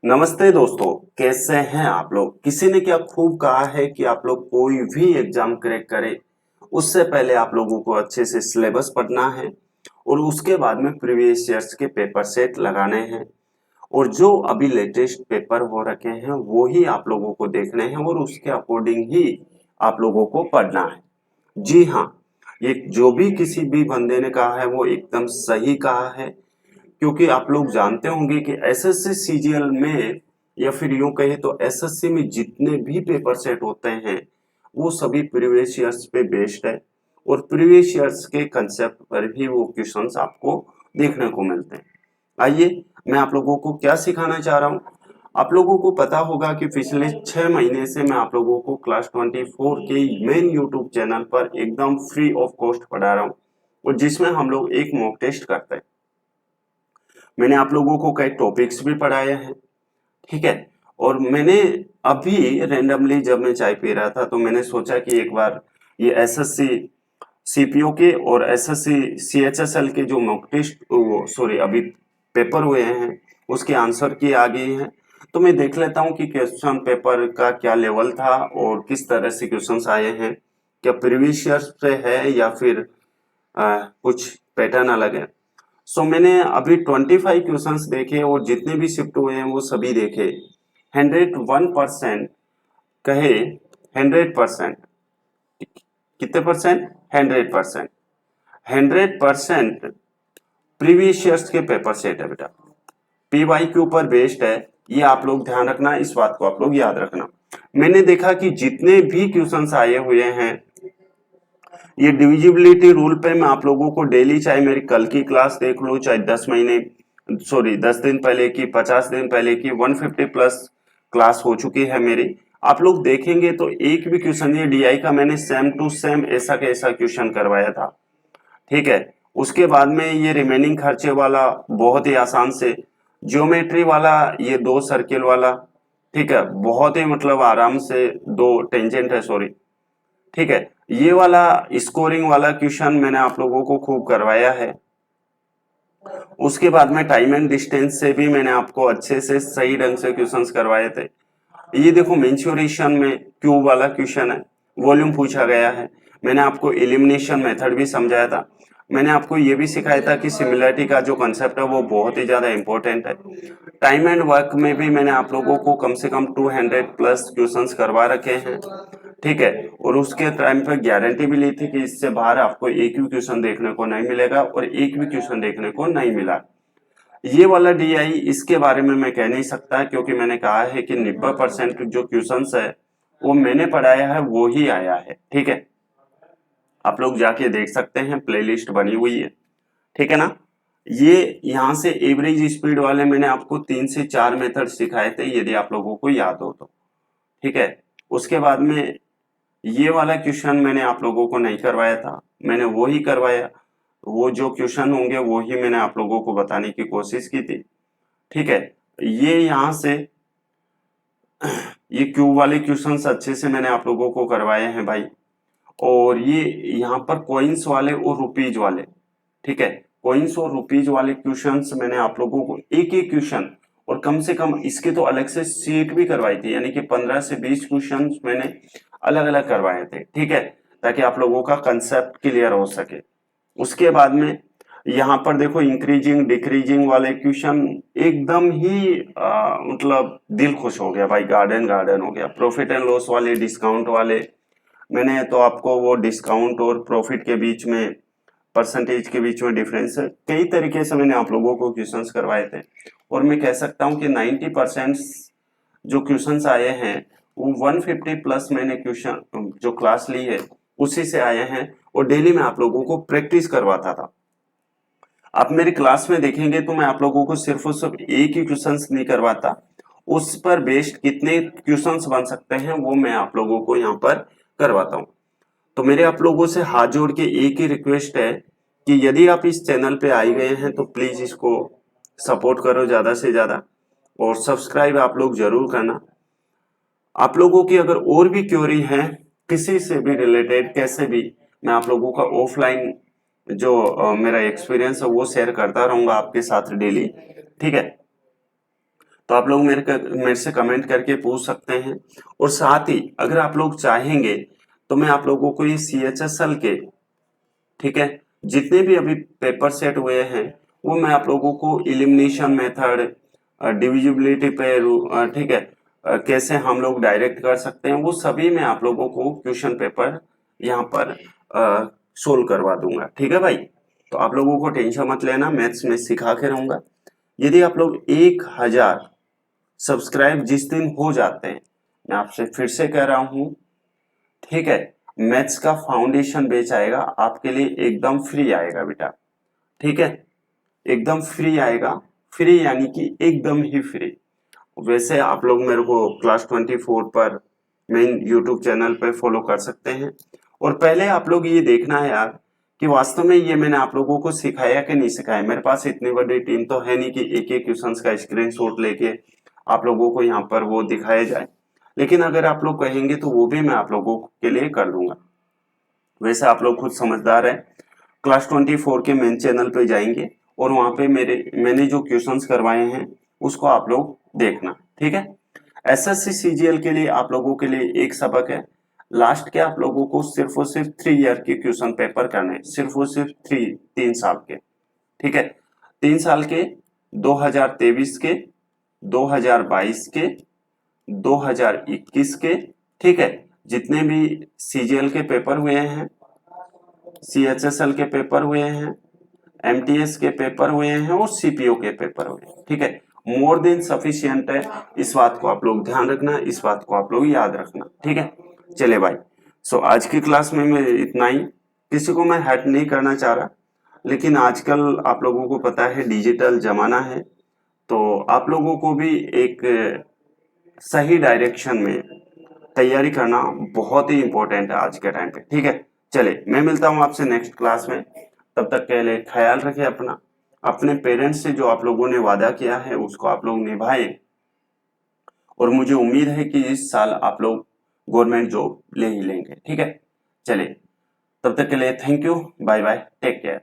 नमस्ते दोस्तों, कैसे हैं आप लोग। किसी ने क्या खूब कहा है कि आप लोग कोई भी एग्जाम क्रैक करें उससे पहले आप लोगों को अच्छे से सिलेबस पढ़ना है और उसके बाद में प्रीवियस ईयर्स के पेपर सेट लगाने हैं और जो अभी लेटेस्ट पेपर हो रखे हैं वो ही आप लोगों को देखने हैं और उसके अकॉर्डिंग ही आप लोगों को पढ़ना है। जी हाँ, ये जो भी किसी भी बंदे ने कहा है वो एकदम सही कहा है, क्योंकि आप लोग जानते होंगे कि एसएससी सीजीएल में या फिर यूं कहे तो एसएससी में जितने भी पेपर सेट होते हैं वो सभी प्रीवियस ईयर्स पे बेस्ड है और प्रीवियस ईयर्स के कंसेप्ट पर भी वो क्वेश्चंस आपको देखने को मिलते हैं। आइए, मैं आप लोगों को क्या सिखाना चाह रहा हूँ। आप लोगों को पता होगा कि पिछले 6 महीने से मैं आप लोगों को क्लास 24 के मेन यूट्यूब चैनल पर एकदम फ्री ऑफ कॉस्ट पढ़ा रहा हूँ और जिसमें हम लोग एक मॉक टेस्ट करते हैं। मैंने आप लोगों को कई टॉपिक्स भी पढ़ाए हैं, ठीक है। और मैंने अभी रैंडमली जब मैं चाय पी रहा था तो मैंने सोचा कि एक बार ये एसएससी सीपीओ के और एसएससी सीएचएसएल के जो मॉक टेस्ट वो सॉरी अभी पेपर हुए हैं उसके आंसर की आ गई हैं, तो मैं देख लेता हूँ कि क्वेश्चन पेपर का क्या लेवल था और किस तरह से क्वेश्चंस आए हैं, क्या प्रीवियस ईयर से है या फिर कुछ पैटर्न अलग है। सो मैंने अभी 25 क्वेश्चंस देखे और जितने भी शिफ्ट हुए हैं वो सभी देखे। 101% कहे 100%, कितने परसेंट? 100%। 100% प्रीवियस ईयर्स के पेपर सेट है बेटा, पीवाई के ऊपर बेस्ड है। ये आप लोग ध्यान रखना, इस बात को आप लोग याद रखना। मैंने देखा कि जितने भी क्वेश्चंस आए हुए हैं ये डिविजिबिलिटी रूल पे मैं आप लोगों को डेली, चाहे मेरी कल की क्लास देख लो, चाहे 10 दिन पहले की, 50 दिन पहले की, 150 प्लस क्लास हो चुकी है मेरी। आप लोग देखेंगे तो एक भी क्वेश्चन, ये डीआई का मैंने सेम टू सेम ऐसा का ऐसा क्वेश्चन करवाया था, ठीक है। उसके बाद में ये रिमेनिंग खर्चे वाला बहुत ही आसान से, ज्योमेट्री वाला ये दो सर्किल वाला, ठीक है, बहुत ही मतलब आराम से, दो टेंजेंट है सॉरी, ठीक है। ये वाला स्कोरिंग वाला क्वेश्चन मैंने आप लोगों को खूब करवाया है। उसके बाद में टाइम एंड डिस्टेंस से भी मैंने आपको अच्छे से सही ढंग से क्वेश्चंस करवाए थे। ये देखो मेंसुरेशन में क्यूब वाला क्वेश्चन है, वॉल्यूम पूछा गया है। मैंने आपको एलिमिनेशन मेथड भी समझाया था। मैंने आपको ये भी सिखाया था कि सिमिलरिटी का जो कंसेप्ट है वो बहुत ही ज्यादा इंपॉर्टेंट है। टाइम एंड वर्क में भी मैंने आप लोगों को कम से कम 200 प्लस क्वेश्चंस करवा रखे हैं, ठीक है। और उसके टाइम पे गारंटी भी ली थी कि इससे बाहर आपको एक भी क्वेश्चन देखने को नहीं मिलेगा और एक भी क्वेश्चन देखने को नहीं मिला। ये वाला डीआई इसके बारे में मैं कह नहीं सकता, क्योंकि मैंने कहा है कि 90% जो क्वेश्चंस है वो मैंने पढ़ाया है वो ही आया है, ठीक है। आप लोग जाके देख सकते हैं, प्लेलिस्ट बनी हुई है, ठीक है ना। ये यहाँ से एवरेज स्पीड वाले मैंने आपको 3 से 4 मेथड सिखाए थे, यदि आप लोगों को याद हो तो, ठीक है। उसके बाद में ये वाला क्वेश्चन मैंने आप लोगों को नहीं करवाया था, मैंने वो ही करवाया। वो जो क्वेश्चन होंगे वो ही मैंने आप लोगों को बताने की कोशिश की थी, ठीक है। ये यहाँ से ये क्यूब वाले क्वेश्चंस अच्छे से मैंने आप लोगों को करवाए हैं भाई। और ये यहाँ पर कॉइन्स वाले और रुपीज वाले, ठीक है, कॉइन्स और रुपीज वाले क्वेश्चंस मैंने आप लोगों को एक एक क्वेश्चन और कम से कम इसके तो अलग से सीट भी करवाई थी, यानी कि 15 से 20 क्वेश्चन मैंने अलग अलग करवाए थे, ठीक है, ताकि आप लोगों का कंसेप्ट क्लियर हो सके। उसके बाद में यहाँ पर देखो इंक्रीजिंग डिक्रीजिंग वाले क्वेश्चन एकदम ही मतलब दिल खुश हो गया भाई, गार्डन गार्डन हो गया। प्रॉफिट एंड लॉस वाले, डिस्काउंट वाले, मैंने तो आपको वो डिस्काउंट और प्रॉफिट के बीच में, परसेंटेज के बीच में डिफरेंस है, कई तरीके से मैंने आप लोगों को क्वेश्चंस करवाए थे। और मैं कह सकता हूँ कि 90% जो क्वेश्चंस आए हैं वो 150 प्लस मैंने क्वेश्चन जो क्लास ली है उसी से आए हैं और डेली मैं आप लोगों को प्रैक्टिस करवाता था। आप मेरी क्लास में देखेंगे तो मैं आप लोगों को सिर्फ और सिर्फ एक ही क्वेश्चंस नहीं करवाता, उस पर बेस्ड कितने क्वेश्चंस बन सकते हैं वो मैं आप लोगों को यहाँ पर करवाता हूँ। तो मेरे आप लोगों से हाथ जोड़ के एक ही रिक्वेस्ट है कि यदि आप इस चैनल पे आए गए हैं तो प्लीज इसको सपोर्ट करो ज्यादा से ज्यादा और सब्सक्राइब आप लोग जरूर करना। आप लोगों की अगर और भी क्वेरी है किसी से भी रिलेटेड, कैसे भी, मैं आप लोगों का ऑफलाइन जो मेरा एक्सपीरियंस है वो शेयर करता रहूंगा आपके साथ डेली, ठीक है। तो आप लोग मेरे से कमेंट करके पूछ सकते हैं। और साथ ही अगर आप लोग चाहेंगे तो मैं आप लोगों को ये CHSL के, ठीक है, जितने भी अभी पेपर सेट हुए हैं वो मैं आप लोगों को इलिमिनेशन मेथड, डिविजिबिलिटी पे, ठीक है, कैसे हम लोग डायरेक्ट कर सकते हैं, वो सभी मैं आप लोगों को क्वेश्चन पेपर यहाँ पर सोल्व करवा दूंगा। ठीक है भाई, तो आप लोगों को टेंशन मत लेना, मैथ्स में सिखा के रहूंगा। यदि आप लोग 1000 सब्सक्राइब जिस दिन हो जाते हैं, मैं आपसे फिर से कह रहा हूं, ठीक है, मैथ्स का फाउंडेशन बैच आएगा आपके लिए, एकदम फ्री आएगा बेटा। ठीक है, एकदम फ्री आएगा, फ्री यानी कि एकदम ही फ्री। वैसे आप लोग मेरे को क्लास 24 पर मेन यूट्यूब चैनल पे फॉलो कर सकते हैं। और पहले आप लोग ये देखना है यार कि वास्तव में ये मैंने आप लोगों को सिखाया कि नहीं सिखाया। मेरे पास इतनी बड़ी टीम तो है नहीं कि एक एक क्वेश्चंस का स्क्रीनशॉट लेके आप लोगों को यहाँ पर वो दिखाया जाए, लेकिन अगर आप लोग कहेंगे तो वो भी मैं आप लोगों के लिए कर दूंगा। वैसे आप लोग खुद समझदार है, क्लास 24 के मेन चैनल पे जाएंगे और वहां पे मैंने जो क्वेश्चंस करवाए हैं उसको आप लोग देखना। ठीक है, SSC CGL के लिए आप लोगों के लिए एक सबक है, लास्ट के आप लोगों को सिर्फ और सिर्फ 3 ईयर के क्वेश्चन पेपर करने हैं, सिर्फ और सिर्फ 3 साल के। ठीक है, 3 साल के, 2023 के, 2022 के, 2021 के, ठीक है, जितने भी CGL के पेपर हुए हैं, CHSL के पेपर हुए हैं, MTS के पेपर हुए हैं और CPO के पेपर हुए हैं। ठीक है, मोर देन सफिशियंट है, इस बात को आप लोग ध्यान रखना, इस बात को आप लोग याद रखना। ठीक है, चले भाई, सो आज की क्लास में मैं इतना ही, किसी को मैं हर्ट नहीं करना चाह रहा, लेकिन आजकल आप लोगों को पता है डिजिटल जमाना है, तो आप लोगों को भी एक सही डायरेक्शन में तैयारी करना बहुत ही इंपॉर्टेंट है आज के टाइम पे। ठीक है, चले मैं मिलता हूँ आपसे नेक्स्ट क्लास में, तब तक के लिए ख्याल रखें अपना, अपने पेरेंट्स से जो आप लोगों ने वादा किया है उसको आप लोग निभाएं, और मुझे उम्मीद है कि इस साल आप लोग गवर्नमेंट जॉब ले ही लेंगे। ठीक है, चलिए तब तक के लिए thank you, bye bye, take care.